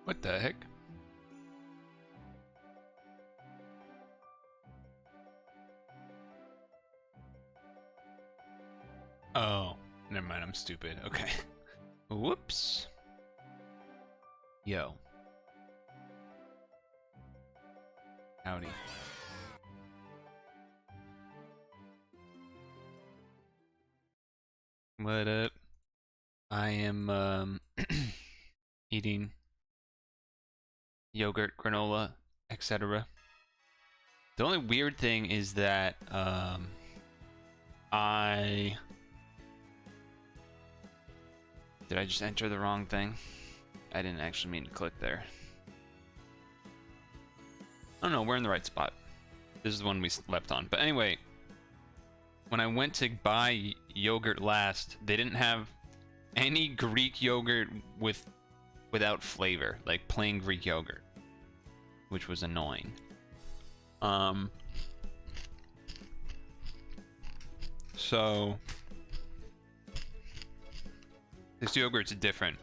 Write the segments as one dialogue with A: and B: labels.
A: What the heck? Oh, never mind, I'm stupid. Okay. Whoops. Yo. Howdy. What up? I am eating yogurt, granola, etc. The only weird thing is that did I just enter the wrong thing? I didn't actually mean to click there. Oh no, we're in the right spot. This is the one we left on. But anyway, when I went to buy yogurt last, they didn't have any Greek yogurt without flavor, like plain Greek yogurt, which was annoying. So this yogurt's different.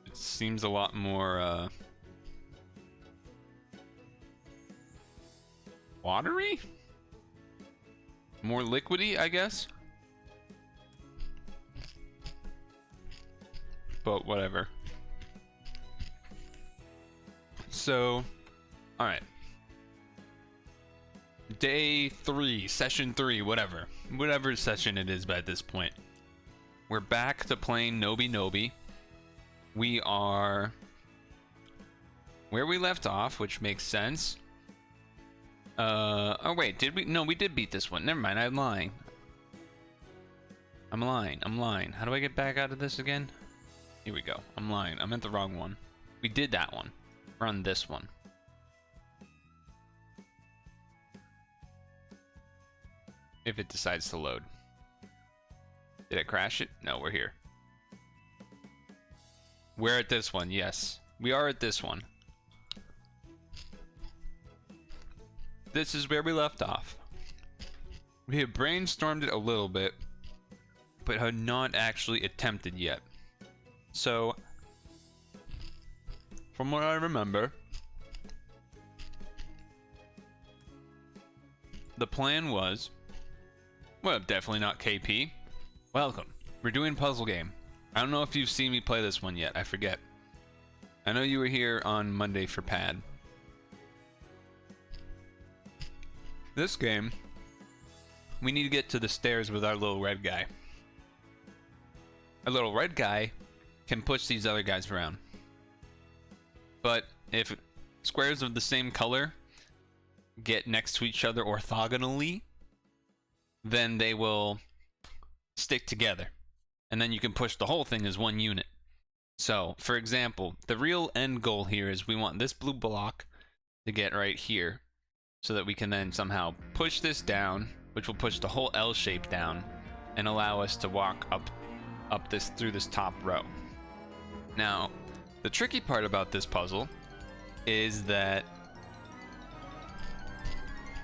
A: It seems a lot more watery? More liquidy, I guess. But whatever. So, alright. Day 3, session 3, whatever. Whatever session it is by this point. We're back to playing Nobi Nobi. We are where we left off, which makes sense. Oh wait, did we? No, we did beat this one. Never mind, I'm lying. I'm lying. How do I get back out of this again? Here we go. I'm lying. I meant the wrong one. We did that one. We're on this one. If it decides to load. Did it crash it? No, we're here. We're at this one, yes. We are at this one. This is where we left off. We have brainstormed it a little bit, but had not actually attempted yet. So, from what I remember, the plan was, well, definitely not KP. Welcome. We're doing puzzle game. I don't know if you've seen me play this one yet. I forget. I know you were here on Monday for Pad. This game, we need to get to the stairs with our little red guy. Our little red guy can push these other guys around. But if squares of the same color get next to each other orthogonally, then they will stick together. And then you can push the whole thing as one unit. So, for example, the real end goal here is we want this blue block to get right here, so that we can then somehow push this down, which will push the whole L shape down and allow us to walk up this through this top row. Now, the tricky part about this puzzle is that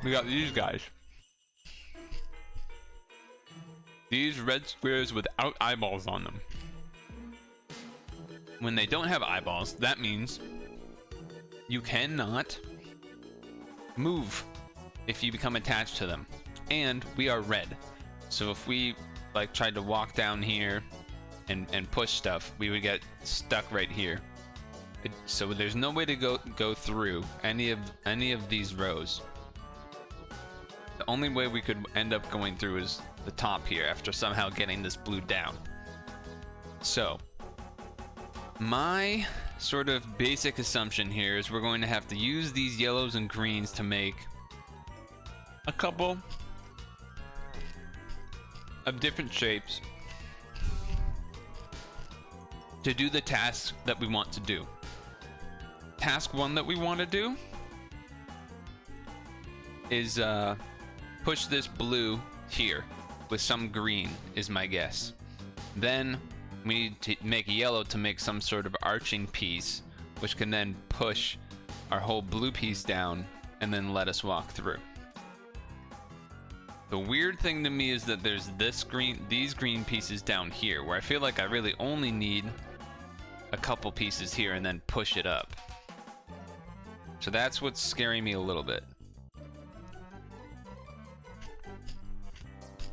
A: we got these guys. These red squares without eyeballs on them. When they don't have eyeballs, that means you cannot move if you become attached to them. And we are red. So if we like tried to walk down here and push stuff, we would get stuck right here. So there's no way to go through any of these rows. The only way we could end up going through is the top here after somehow getting this blue down. So my sort of basic assumption here is we're going to have to use these yellows and greens to make a couple of different shapes to do the tasks that we want to do. Task 1 that we want to do is push this blue here with some green, is my guess. Then we need to make yellow to make some sort of arching piece, which can then push our whole blue piece down and then let us walk through. The weird thing to me is that there's these green pieces down here, where I feel like I really only need a couple pieces here and then push it up. So that's what's scaring me a little bit.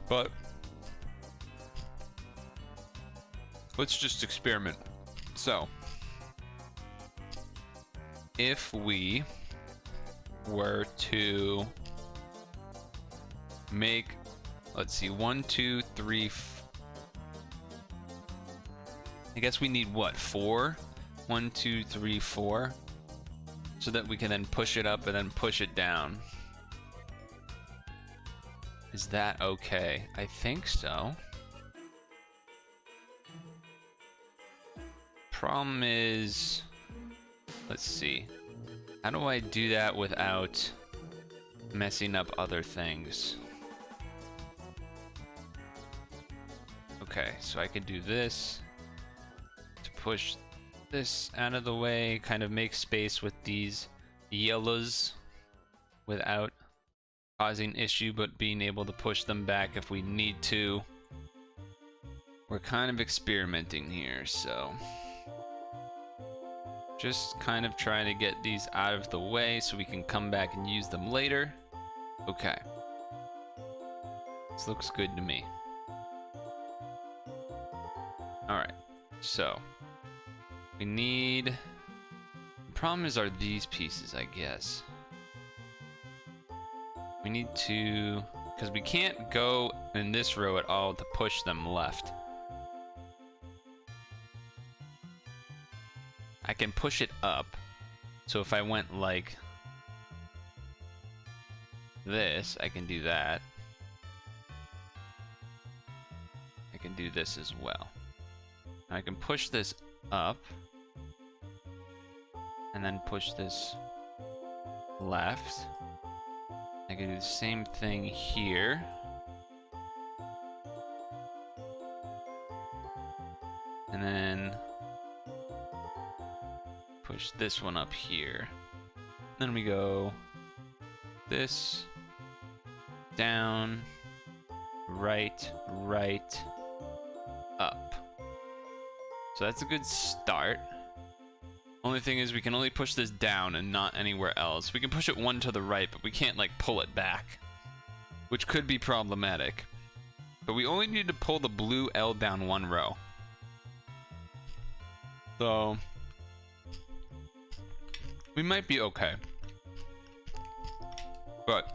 A: But let's just experiment. So if we were to make, let's see, 1, 2, 3, I guess we need what, 4? 1, 2, 3, 4, so that we can then push it up and then push it down. Is that okay? I think so. Problem is, let's see. How do I do that without messing up other things? Okay, so I can do this to push this out of the way, kind of make space with these yellows without causing issue, but being able to push them back if we need to. We're kind of experimenting here, so just kind of trying to get these out of the way so we can come back and use them later. Okay, this looks good to me. All right, so we need, the problem is, are these pieces, I guess. We need to, because we can't go in this row at all to push them left. I can push it up. So if I went like this, I can do that. I can do this as well. I can push this up and then push this left. I can do the same thing here. And then push this one up here. Then we go this, down, right, right, up. So that's a good start. Only thing is we can only push this down and not anywhere else. We can push it one to the right, but we can't like pull it back, which could be problematic. But we only need to pull the blue L down one row. So we might be okay. But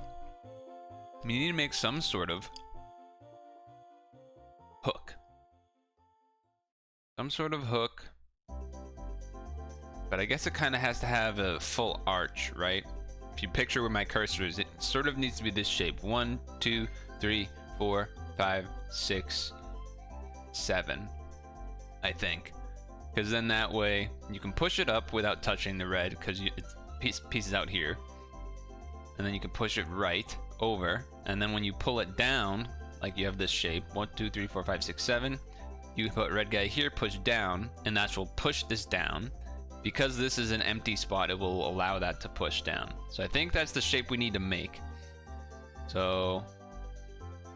A: we need to make some sort of hook. Some sort of hook. But I guess it kind of has to have a full arch, right? If you picture where my cursor is, it sort of needs to be this shape. 1, 2, 3, 4, 5, 6, 7, I think. Because then that way you can push it up without touching the red, because it's pieces out here. And then you can push it right over. And then when you pull it down, like you have this shape, 1, 2, 3, 4, 5, 6, 7. You put red guy here, push down, and that will push this down. Because this is an empty spot, it will allow that to push down. So I think that's the shape we need to make. So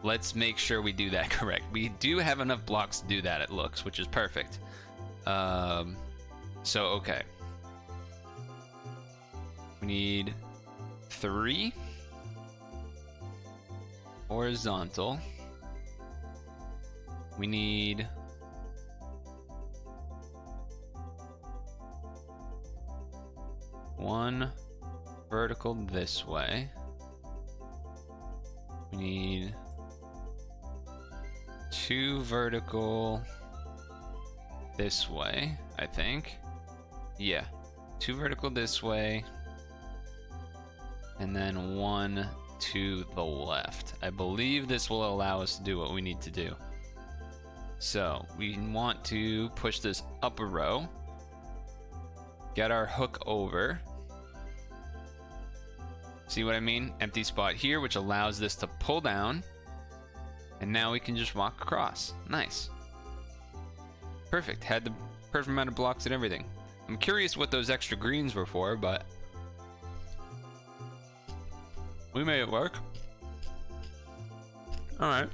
A: let's make sure we do that correct. We do have enough blocks to do that, it looks, which is perfect. So okay. We need 3 horizontal. We need 1 vertical this way. We need 2 vertical this way, I think. Yeah, 2 vertical this way. And then 1 to the left. I believe this will allow us to do what we need to do. So we want to push this up a row. Get our hook over. See what I mean? Empty spot here, which allows this to pull down. And now we can just walk across. Nice. Perfect. Had the perfect amount of blocks and everything. I'm curious what those extra greens were for, but we made it work. Alright.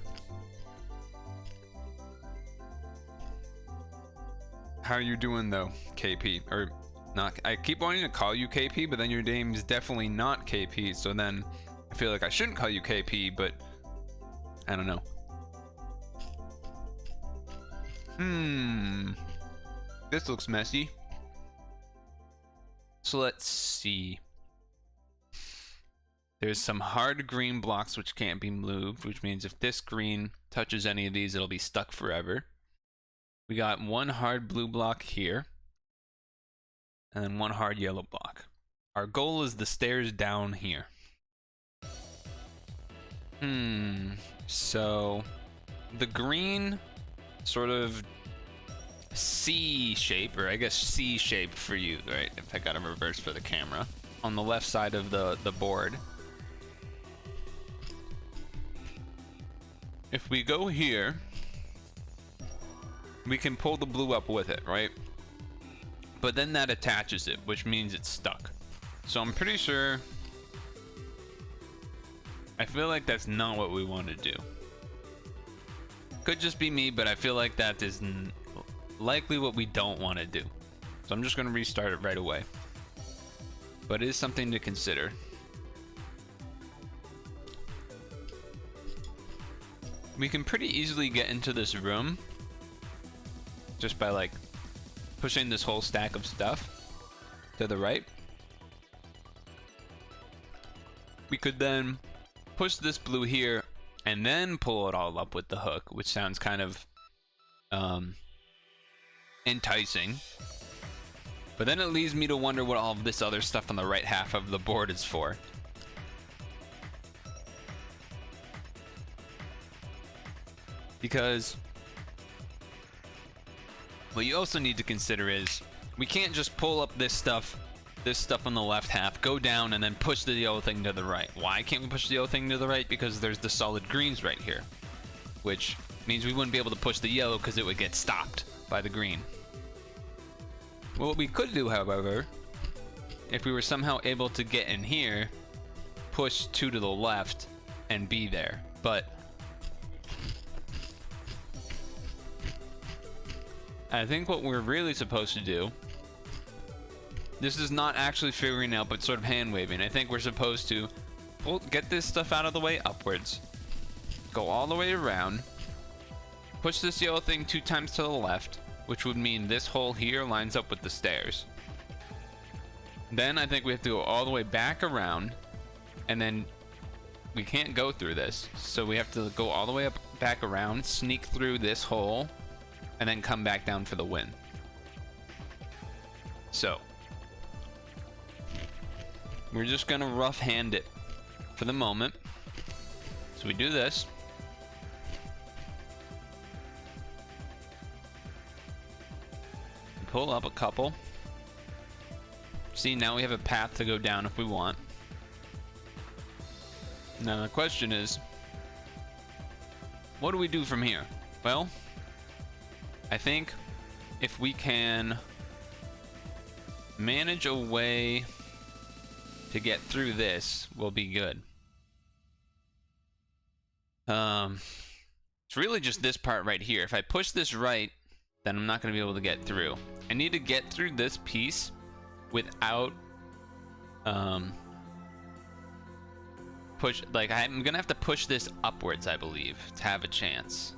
A: How are you doing though, KP? Or not? I keep wanting to call you KP, but then your name's definitely not KP. So then I feel like I shouldn't call you KP, but I don't know. This looks messy. So let's see. There's some hard green blocks which can't be moved, which means if this green touches any of these, it'll be stuck forever. We got one hard blue block here, and then one hard yellow block. Our goal is the stairs down here. So the green sort of C shape, or I guess C shape for you, right? If I got a reverse for the camera. On the left side of the board. If we go here, we can pull the blue up with it, right? But then that attaches it, which means it's stuck. So I'm pretty sure... I feel like that's not what we want to do. Could just be me, but I feel like that is likely what we don't want to do. So I'm just going to restart it right away. But it is something to consider. We can pretty easily get into this room just by like pushing this whole stack of stuff to the right. We could then push this blue here and then pull it all up with the hook, which sounds kind of enticing. But then it leaves me to wonder what all of this other stuff on the right half of the board is for. Because what you also need to consider is we can't just pull up this stuff on the left half, go down, and then push the yellow thing to the right. Why can't we push the yellow thing to the right? Because there's the solid greens right here, which means we wouldn't be able to push the yellow because it would get stopped by the green. What we could do, however, if we were somehow able to get in here, push 2 to the left and be there. But I think what we're really supposed to do, this is not actually figuring out, but sort of hand waving. I think we're supposed to get this stuff out of the way upwards, go all the way around, push this yellow thing 2 times to the left, which would mean this hole here lines up with the stairs. Then I think we have to go all the way back around, and then we can't go through this, so we have to go all the way up, back around, sneak through this hole, and then come back down for the win. So we're just gonna rough hand it for the moment. So we do this. Pull up a couple. See, now we have a path to go down if we want. Now the question is, what do we do from here? Well, I think if we can manage a way to get through this, we'll be good. It's really just this part right here. If I push this right, then I'm not going to be able to get through. I need to get through this piece without I'm gonna have to push this upwards, I believe, to have a chance.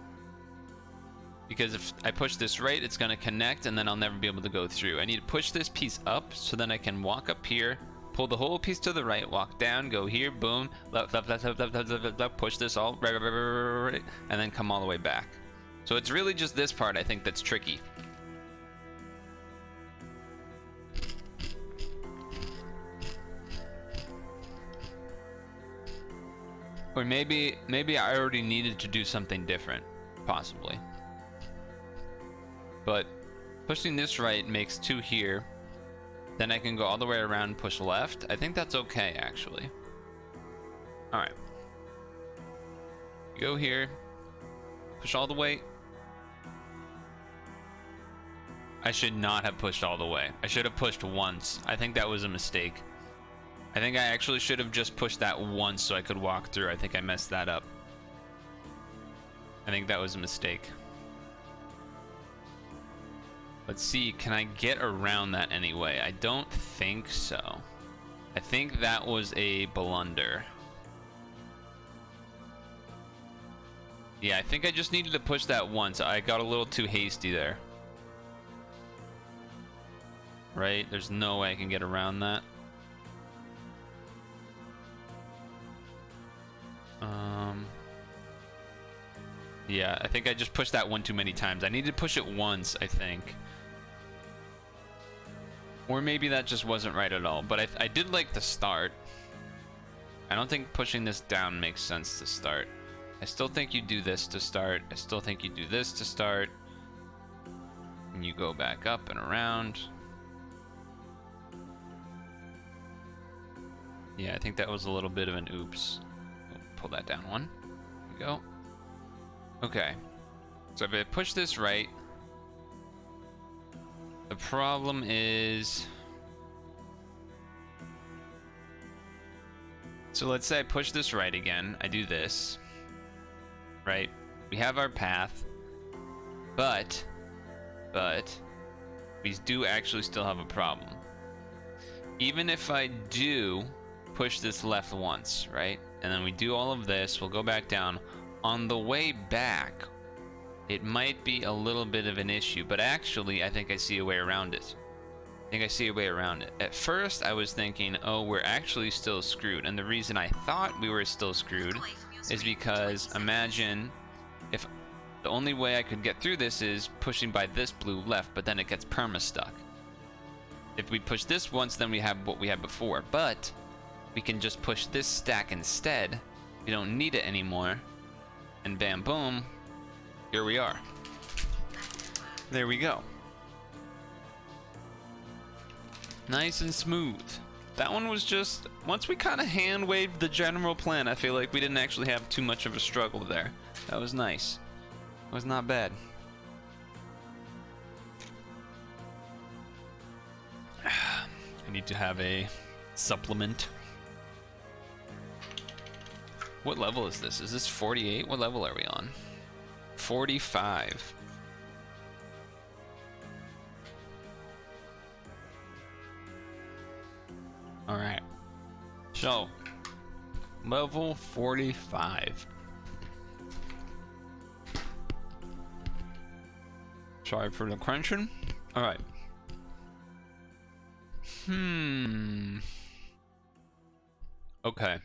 A: Because if I push this right, it's gonna connect and then I'll never be able to go through. I need to push this piece up so then I can walk up here, pull the whole piece to the right, walk down, go here, boom, left, push this all right, and then come all the way back. So it's really just this part, I think, that's tricky. Or maybe I already needed to do something different, possibly. But pushing this right makes 2 here. Then I can go all the way around and push left. I think that's okay, actually. Alright. Go here. Push all the way. I should not have pushed all the way. I should have pushed once. I think that was a mistake. I think I actually should have just pushed that once so I could walk through. I think I messed that up. I think that was a mistake. Let's see, can I get around that anyway? I don't think so. I think that was a blunder. Yeah, I think I just needed to push that once. I got a little too hasty there. Right? There's no way I can get around that. Yeah, I think I just pushed that one too many times. I needed to push it once, I think. Or maybe that just wasn't right at all. But I did like the start. I don't think pushing this down makes sense to start. I still think you do this to start. I still think you do this to start. And you go back up and around. Yeah, I think that was a little bit of an oops. Pull that down one. There we go. Okay. So if I push this right, the problem is... So let's say I push this right again. I do this. Right? We have our path. But we do actually still have a problem. Even if I do push this left once, right? And then we do all of this, we'll go back down. On the way back, it might be a little bit of an issue, but actually I think I see a way around it. I think I see a way around it. At first I was thinking, oh, we're actually still screwed. And the reason I thought we were still screwed is because imagine if the only way I could get through this is pushing by this blue left, but then it gets perma-stuck. If we push this once, then we have what we had before, but we can just push this stack instead. We don't need it anymore. And bam, boom, here we are. There we go. Nice and smooth. That one was just, once we kind of hand-waved the general plan, I feel like we didn't actually have too much of a struggle there. That was nice. It was not bad. I need to have a supplement. What level is this? Is this 48? What level are we on? 45. Alright. So, level 45. Sorry for the crunching. Alright. Okay.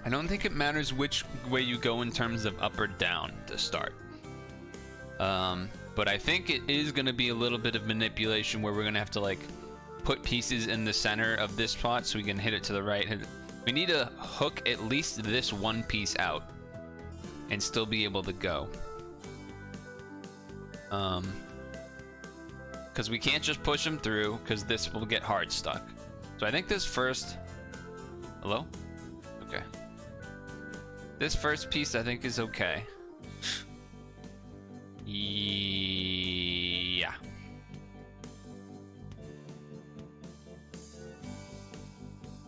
A: I don't think it matters which way you go in terms of up or down to start. But I think it is going to be a little bit of manipulation where we're going to have to like put pieces in the center of this spot so we can hit it to the right. We need to hook at least this one piece out and still be able to go. Because we can't just push them through because this will get hard stuck. So I think this first... Hello? Okay. This first piece I think is okay. Yeah.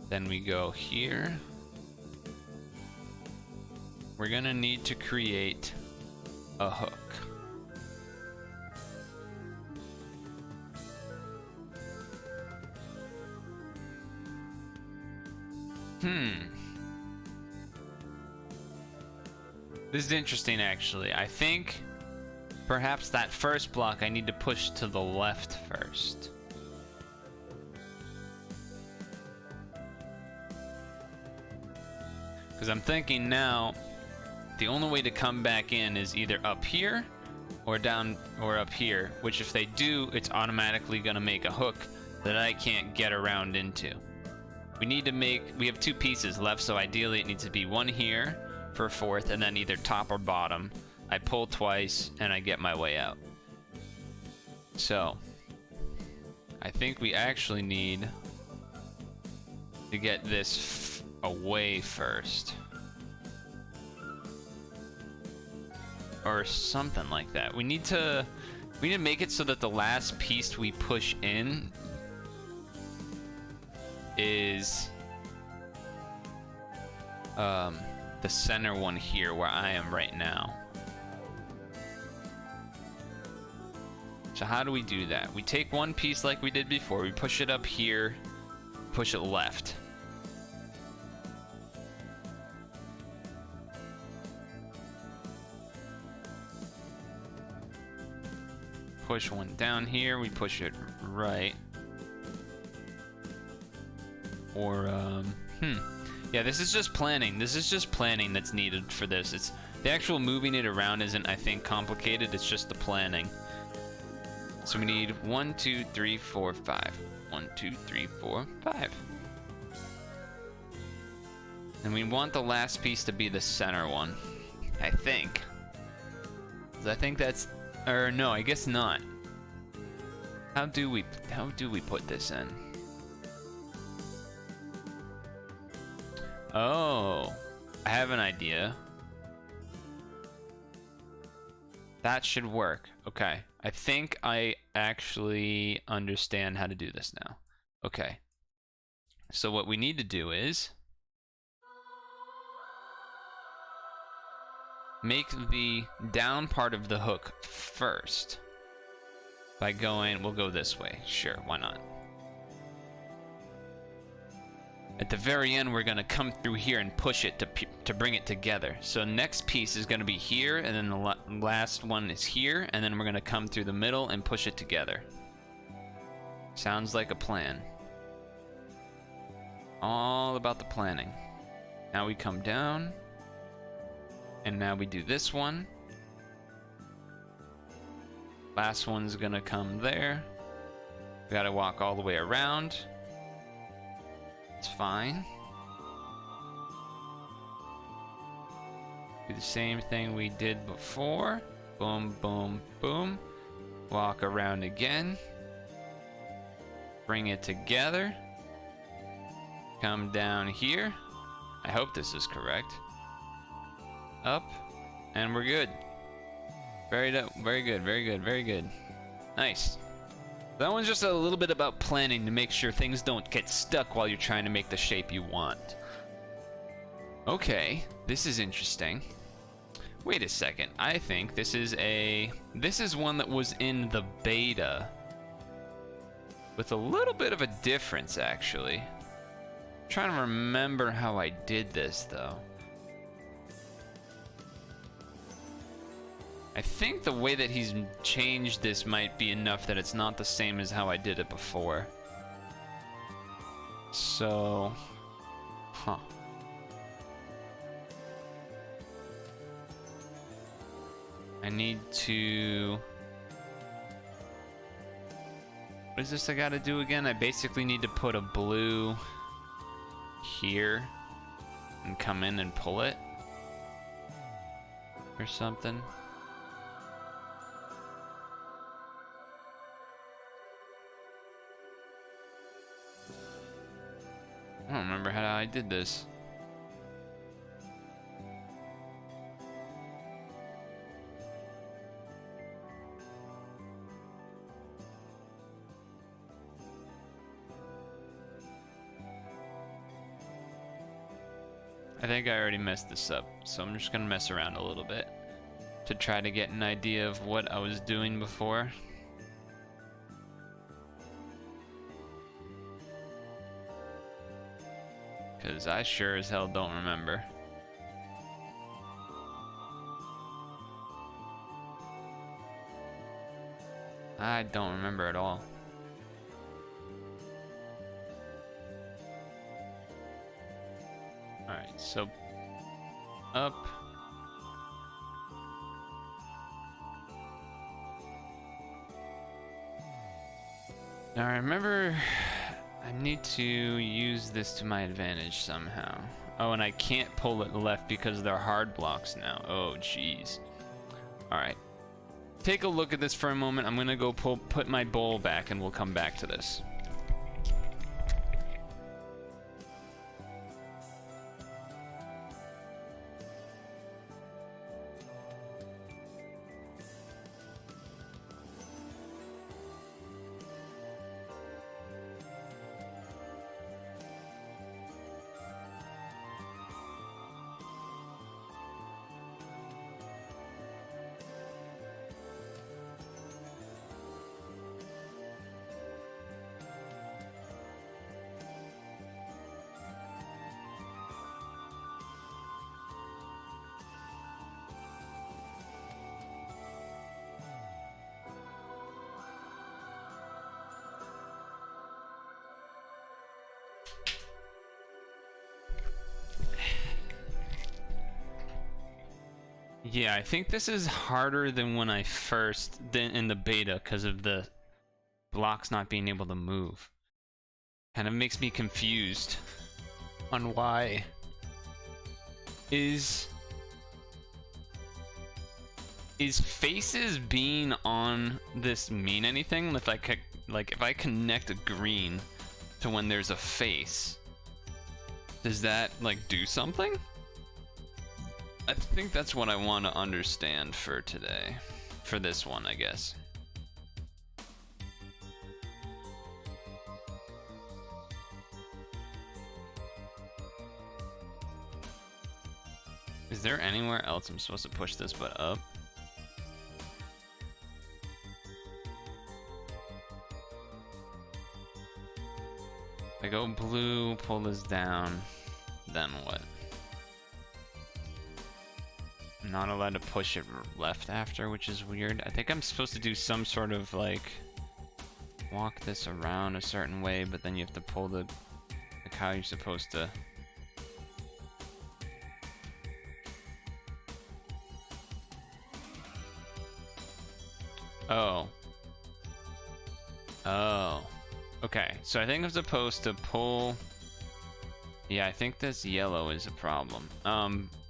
A: Then we go here. We're gonna need to create a hook. This is interesting, actually. I think perhaps that first block I need to push to the left first. Because I'm thinking now, the only way to come back in is either up here or down or up here, which if they do, it's automatically going to make a hook that I can't get around into. We have two pieces left, so ideally it needs to be one here for a fourth, and then either top or bottom. I pull twice, and I get my way out. So, I think we actually need to get this away first. Or something like that. We need to make it so that the last piece we push in is the center one here where I am right now. So how do we do that? We take one piece like we did before, we push it up here, push it left. Push one down here, we push it right. Or, yeah, this is just planning. This is just planning that's needed for this. It's the actual moving it around isn't, I think, complicated. It's just the planning. So we need 1, 2, 3, 4, 5. 1, 2, 3, 4, 5. And we want the last piece to be the center one, I think. 'Cause I think that's, or no, I guess not. How do we put this in? Oh, I have an idea. That should work. Okay, I think I actually understand how to do this now. Okay, so what we need to do is make the down part of the hook first by going, we'll go this way. Sure, why not? At the very end, we're gonna come through here and push it to bring it together. So next piece is gonna be here, and then the last one is here, and then we're gonna come through the middle and push it together. Sounds like a plan. All about the planning. Now we come down, and now we do this one. Last one's gonna come there. We gotta walk all the way around. It's fine. Do the same thing we did before. Boom, boom, boom. Walk around again. Bring it together. Come down here. I hope this is correct. Up, and we're good. Very good, very good, very good. Nice. That one's just a little bit about planning to make sure things don't get stuck while you're trying to make the shape you want. Okay, this is interesting. Wait a second, I think this is one that was in the beta. With a little bit of a difference, actually. I'm trying to remember how I did this, though. I think the way that he's changed this might be enough that it's not the same as how I did it before. So, huh. I need to... What is this I gotta do again? I basically need to put a blue here and come in and pull it or something. I don't remember how I did this. I think I already messed this up, so I'm just gonna mess around a little bit to try to get an idea of what I was doing before. Because I sure as hell don't remember. I don't remember at all. Alright, so up. Now I remember I need to use this to my advantage somehow. Oh, and I can't pull it left because they're hard blocks now. Oh, jeez. Alright. Take a look at this for a moment. I'm gonna go put my bowl back and we'll come back to this. Yeah, I think this is harder than when I first, than in the beta, because of the blocks not being able to move. Kind of makes me confused on why. Is faces being on this mean anything? If I like, if I connect a green to when there's a face, does that like do something? I think that's what I want to understand for today, for this one, I guess. Is there anywhere else I'm supposed to push this but up? I go blue, pull this down, then what? I'm not allowed to push it left after, which is weird. I think I'm supposed to do some sort of like walk this around a certain way, but then you have to pull the, like how you're supposed to. Oh. Oh. Okay, so I think I'm supposed to pull... Yeah, I think this yellow is a problem.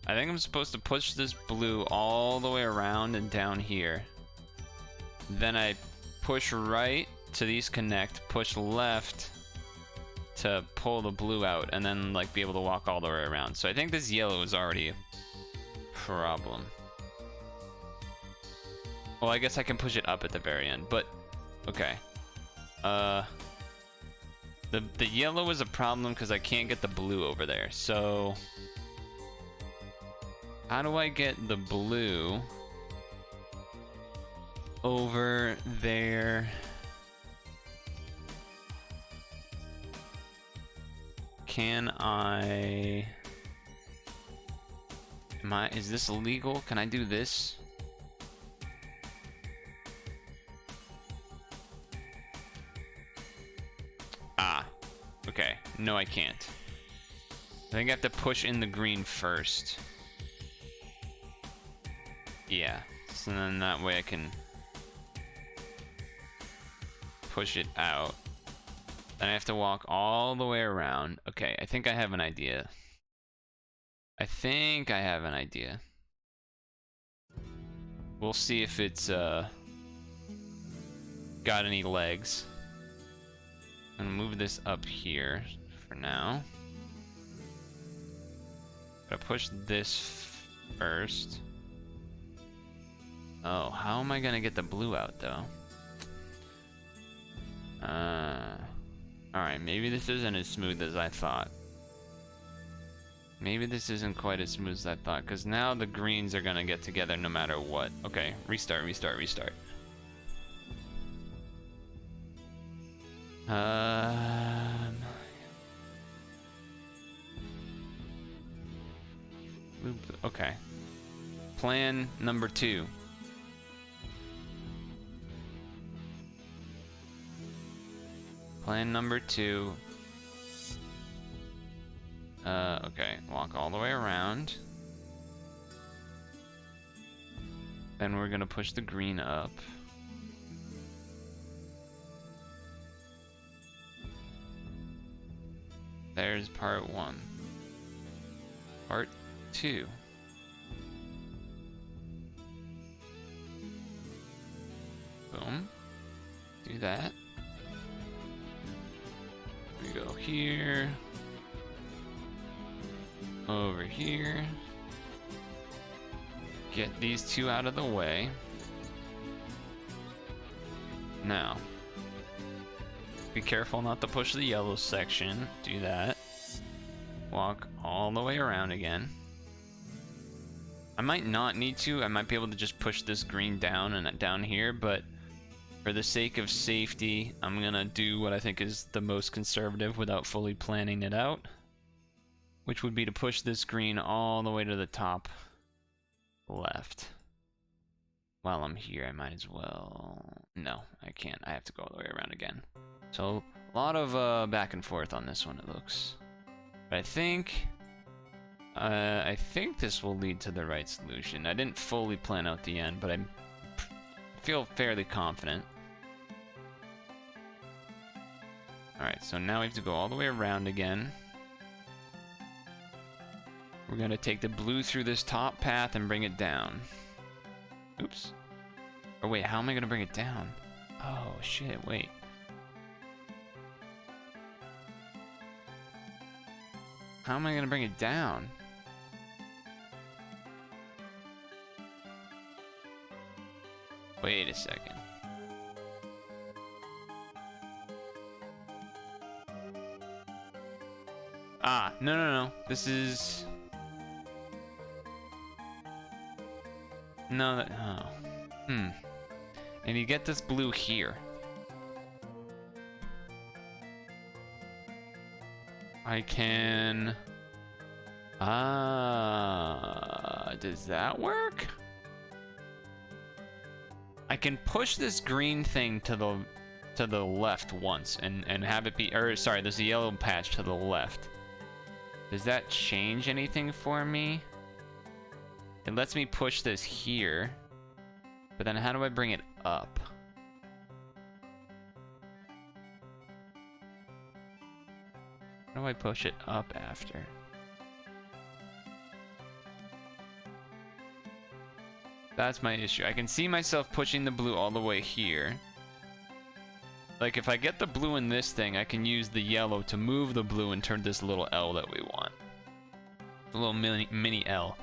A: I think I'm supposed to push this blue all the way around and down here. Then I push right to these connect, push left to pull the blue out, and then like be able to walk all the way around. So I think this yellow is already a problem. Well, I guess I can push it up at the very end, but okay. The yellow is a problem because I can't get the blue over there. So how do I get the blue over there? Can I... Is this illegal? Can I do this? Ah, okay. No, I can't. I think I have to push in the green first. Yeah, so then that way I can push it out. Then I have to walk all the way around. Okay, I think I have an idea. We'll see if it's got any legs. I'm gonna move this up here for now. Gotta push this first. Oh, how am I gonna get the blue out though? Alright, maybe this isn't as smooth as I thought. Maybe this isn't quite as smooth as I thought, because now the greens are gonna get together no matter what. Okay, restart. Okay. Plan number 2. Okay, walk all the way around. Then we're gonna push the green up. There's part 1. Part 2. Boom. Do that. We go here. Over here. Get these 2 out of the way. Now, be careful not to push the yellow section. Do that. Walk all the way around again. I might not need to. I might be able to just push this green down and down here, but for the sake of safety, I'm gonna do what I think is the most conservative without fully planning it out, which would be to push this green all the way to the top left. While I'm here, I might as well... No, I can't. I have to go all the way around again. So, a lot of back and forth on this one, it looks. But I think I think this will lead to the right solution. I didn't fully plan out the end, but I feel fairly confident. Alright, so now we have to go all the way around again. We're gonna take the blue through this top path and bring it down. Oops. Oh wait, how am I gonna bring it down? Oh shit, wait. How am I gonna bring it down? Wait a second. Ah, no. This is... No, that... Oh. And you get this blue here. I can... does that work? I can push this green thing to the left once and have it be... Or, sorry, there's a yellow patch to the left. Does that change anything for me? It lets me push this here. But then how do I bring it up? How do I push it up after? That's my issue. I can see myself pushing the blue all the way here. Like, if I get the blue in this thing, I can use the yellow to move the blue and turn this little L that we want. A little mini L.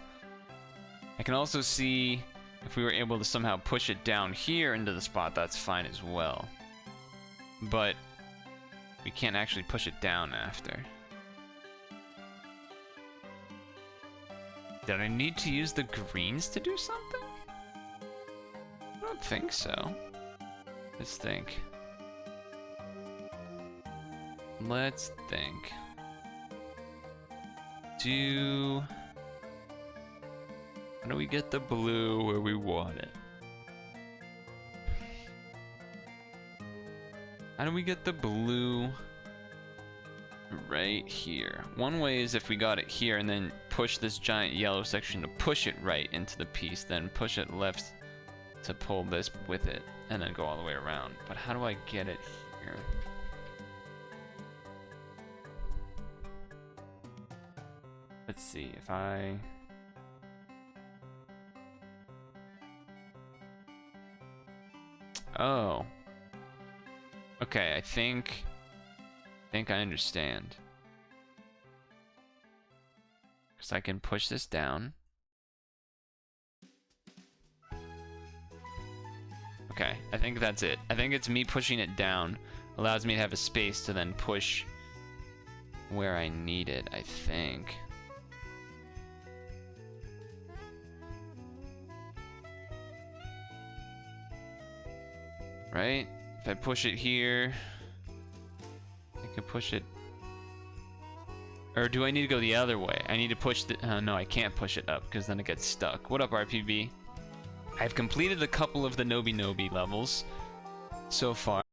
A: I can also see if we were able to somehow push it down here into the spot, that's fine as well. But we can't actually push it down after. Did I need to use the greens to do something? I don't think so. Let's think. Let's think. How do we get the blue where we want it? How do we get the blue right here? One way is if we got it here and then push this giant yellow section to push it right into the piece, then push it left to pull this with it, and then go all the way around. But how do I get it here? Let's see, if I... Oh. Okay, I think I understand. Because I can push this down. Okay, I think that's it. I think it's me pushing it down. Allows me to have a space to then push where I need it, I think. Right? If I push it here, I can push it. Or do I need to go the other way? I need to push the... no, I can't push it up because then it gets stuck. What up, RPB? I've completed a couple of the Nobi Nobi levels so far.